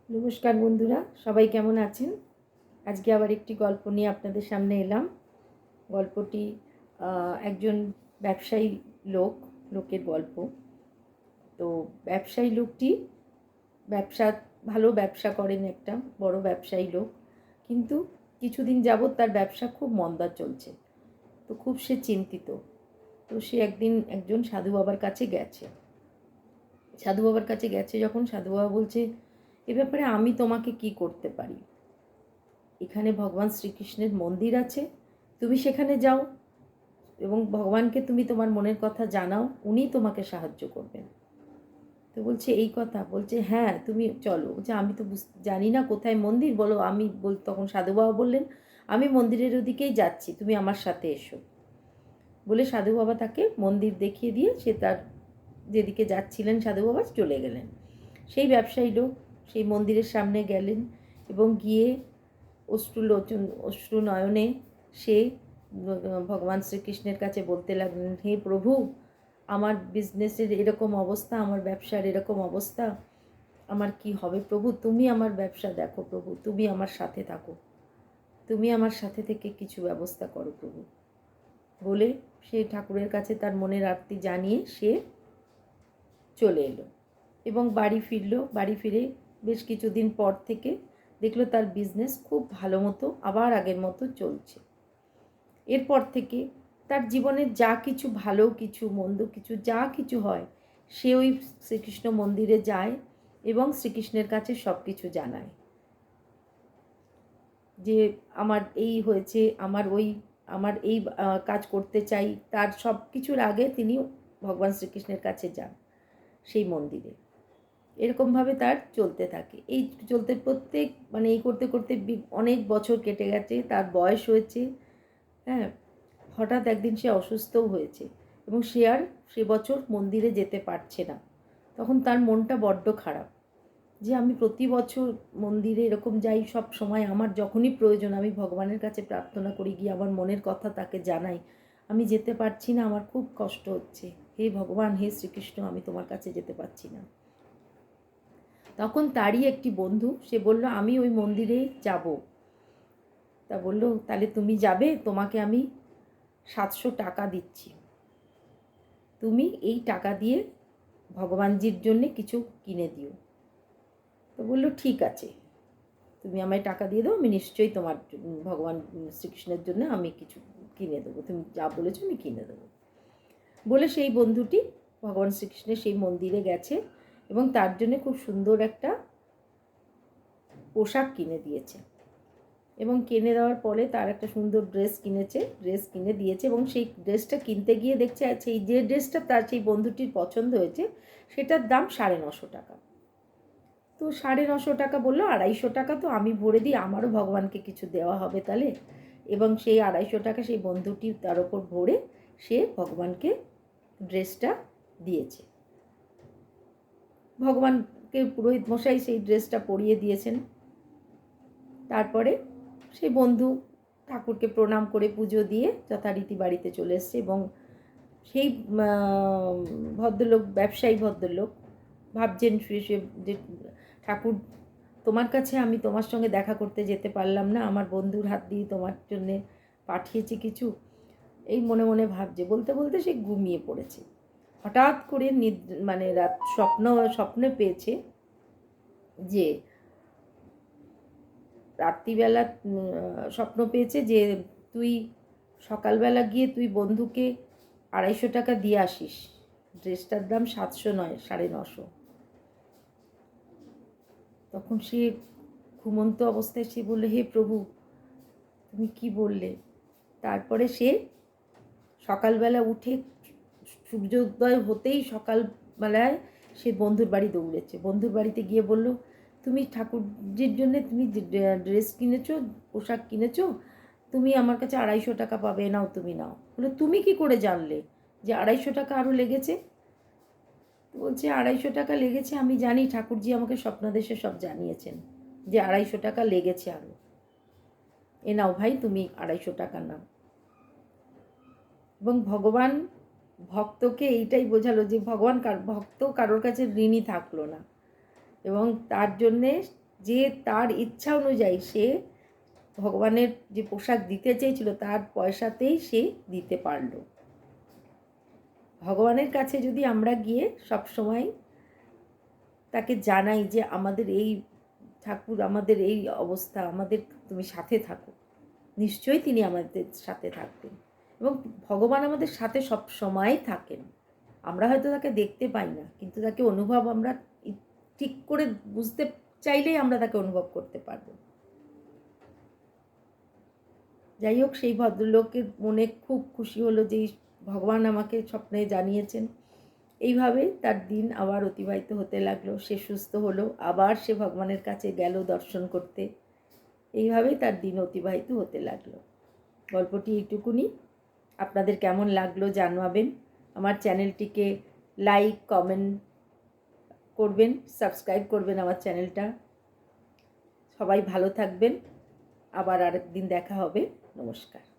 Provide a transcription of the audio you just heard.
নমস্কার বন্ধুরা, সবাই কেমন আছেন? আজকে আবার একটি গল্প নিয়ে আপনাদের সামনে এলাম। গল্পটি একজন ব্যবসায়ী লোকের গল্প। তো ব্যবসায়ী লোকটি ভালো ব্যবসা করেন, একটা বড় ব্যবসায়ী লোক, কিন্তু কিছুদিন যাবৎ তার ব্যবসা খুব মন্দা চলছে। তো খুব সে চিন্তিত। তো সে একদিন একজন সাধু বাবার কাছে গেছে। যখন সাধু বাবা বলছে, এ ব্যাপারে আমি তোমাকে কি করতে পারি? এখানে ভগবান শ্রীকৃষ্ণের মন্দির আছে, তুমি সেখানে যাও এবং ভগবানকে তুমি তোমার মনের কথা জানাও, উনি তোমাকে সাহায্য করবেন। তো বলছে এই কথা, বলছে হ্যাঁ তুমি চলো। বলছে আমি তো জানি না কোথায় মন্দির, বলো। তখন সাধু বাবা বললেন, আমি মন্দিরের ওদিকেই যাচ্ছি, তুমি আমার সাথে এসো। বলে সাধু বাবা তাকে মন্দির দেখিয়ে দিয়ে সে তার যেদিকে যাচ্ছিলেন সাধু বাবা চলে গেলেন। সেই ব্যবসায়ী লোক সেই মন্দিরের সামনে গেলেন এবং গিয়ে অশ্রু নয়নে সে ভগবান শ্রীকৃষ্ণের কাছে বলতে লাগলেন, হে প্রভু, আমার বিজনেসের এরকম অবস্থা, আমার ব্যবসার এরকম অবস্থা, আমার কি হবে প্রভু? তুমি আমার ব্যবসা দেখো প্রভু, তুমি আমার সাথে থাকো, তুমি আমার সাথে থেকে কিছু ব্যবস্থা করো প্রভু। বলে সে ঠাকুরের কাছে তার মনের আরতি জানিয়ে সে চলে এলো এবং বাড়ি ফিরে বেশ কিছুদিন পর থেকে দেখলো তার বিজনেস খুব ভালো মতো আবার আগের মতো চলছে। এরপর থেকে তার জীবনের যা কিছু ভালো কিছু মন্দ কিছু যা কিছু হয়, সে ওই শ্রীকৃষ্ণ মন্দিরে যায় এবং শ্রীকৃষ্ণের কাছে সব কিছু জানায় যে আমার এই হয়েছে, আমার এই কাজ করতে চাই। তার সব কিছুর আগে তিনি ভগবান শ্রীকৃষ্ণের কাছে যান সেই মন্দিরে। এরকমভাবে তার চলতে থাকে। এই চলতে এই করতে করতে অনেক বছর কেটে গেছে, তার বয়স হয়েছে। হ্যাঁ, হঠাৎ একদিন সে অসুস্থও হয়েছে এবং সে বছর মন্দিরে যেতে পারছে না। তখন তার মনটা বড্ড খারাপ যে আমি প্রতি বছর মন্দিরে এরকম যাই, সব সময় আমার যখনই প্রয়োজন আমি ভগবানের কাছে প্রার্থনা করি, গিয়ে আমার মনের কথা তাকে জানাই, আমি যেতে পারছি না, আমার খুব কষ্ট হচ্ছে। হে ভগবান, হে শ্রীকৃষ্ণ, আমি তোমার কাছে যেতে পারছি না। তখন তারই একটি বন্ধু, সে বলল আমি ওই মন্দিরে যাব। তা বলল তাহলে তুমি যাবে, তোমাকে আমি 700 টাকা দিচ্ছি, তুমি এই টাকা দিয়ে ভগবানজির জন্যে কিছু কিনে দিও। তো বললো ঠিক আছে, তুমি আমায় টাকা দিয়ে দাও, আমি নিশ্চয়ই তোমার ভগবান শ্রীকৃষ্ণের জন্য আমি কিছু কিনে দেবো, তুমি যা বলেছো আমি কিনে দেবো। বলে সেই বন্ধুটি ভগবান শ্রীকৃষ্ণের সেই মন্দিরে গেছে এবং তার জন্য খুব সুন্দর একটা পোশাক কিনে দিয়েছে এবং কিনে দেওয়ার পরে তার একটা সুন্দর ড্রেস কিনে দিয়েছে এবং সেই ড্রেসটা কিনতে গিয়ে দেখছে সেই যে ড্রেসটা তার সেই বন্ধুটির পছন্দ হয়েছে সেটার দাম 950 টাকা। তো 950 টাকা বললো, 250 টাকা তো আমি ভরে দিই, আমারও ভগবানকে কিছু দেওয়া হবে তাহলে। এবং সেই 250 টাকা সেই বন্ধুটি তার ওপর ভরে সে ভগবানকে ড্রেসটা দিয়েছে। ভগবানকে পুরোহিত মশাই সেই ড্রেসটা পরিয়ে দিয়েছেন। তারপরে সেই বন্ধু ঠাকুরকে প্রণাম করে পুজো দিয়ে যথারীতি বাড়িতে চলে এসছে এবং সেই ব্যবসায়ী ভদ্রলোক ভাবছেন যে ঠাকুর, তোমার কাছে আমি তোমার সঙ্গে দেখা করতে যেতে পারলাম না, আমার বন্ধুর হাত দিয়ে তোমার জন্যে পাঠিয়েছি কিছু, এই মনে মনে ভাবছে। বলতে বলতে সে ঘুমিয়ে পড়েছে। হঠাৎ করে স্বপ্নে পেয়েছে যে রাত্রিবেলা স্বপ্ন পেয়েছে যে তুই সকালবেলা গিয়ে তুই বন্ধুকে 250 টাকা দিয়ে আসিস, ড্রেসটার দাম 700 নয় 950। তখন সে ঘুমন্ত অবস্থায় সে বললে, হে প্রভু, তুমি কি বললে? তারপরে সে সকালবেলা উঠে সূর্যোদয় হতেই সকালবেলায় সে বন্ধুর বাড়ি দৌড়েছে। বন্ধুর বাড়িতে গিয়ে বলল, তুমি ঠাকুরজির জন্যে তুমি ড্রেস কিনেছো, পোশাক কিনেছো, তুমি আমার কাছে 250 টাকা পাবে, নাও তুমি নাও। বলে তুমি কি করে জানলে যে 250 টাকা আরও লেগেছে? বলছে 250 টাকা লেগেছে, আমি জানি, ঠাকুরজি আমাকে স্বপ্নাদেশে সব জানিয়েছেন যে 250 টাকা লেগেছে আরও। এ নাও ভাই, তুমি 250 টাকা নাও। এবং ভগবান ভক্তকে এইটাই বোঝালো যে ভক্ত কারোর কাছে ঋণী থাকলো না এবং তার জন্যে যে তার ইচ্ছা অনুযায়ী সে ভগবানের যে পোশাক দিতে চেয়েছিল তার পয়সাতেই সে দিতে পারল। ভগবানের কাছে যদি আমরা গিয়ে সব সময় তাকে জানাই যে আমাদের এই ঠাকুর, আমাদের এই অবস্থা, আমাদের তুমি সাথে থাকো, নিশ্চয়ই তিনি আমাদের সাথে থাকবেন। এবং ভগবান আমাদের সাথে সব সময় থাকেন। আমরা হয়তো তাকে দেখতে পাই না, কিন্তু তাকে অনুভব আমরা ঠিক করে বুঝতে চাইলেই আমরা তাকে অনুভব করতে পারবো। যাই হোক, সেই ভদ্রলোকের মনে খুব খুশি হলো যে ভগবান আমাকে স্বপ্নে জানিয়েছেন। এইভাবে তার দিন আবার অতিবাহিত হতে লাগলো। সে সুস্থ হলো, আবার সে ভগবানের কাছে গেল দর্শন করতে। এইভাবেই তার দিন অতিবাহিত হতে লাগলো। গল্পটি এইটুকুনি। আপনাদের কেমন লাগলো জানাবেন। আমার চ্যানেলটিকে লাইক, কমেন্ট করবেন, সাবস্ক্রাইব করবেন আমার চ্যানেলটা। সবাই ভালো থাকবেন। আবার আরেকদিন দেখা হবে। নমস্কার।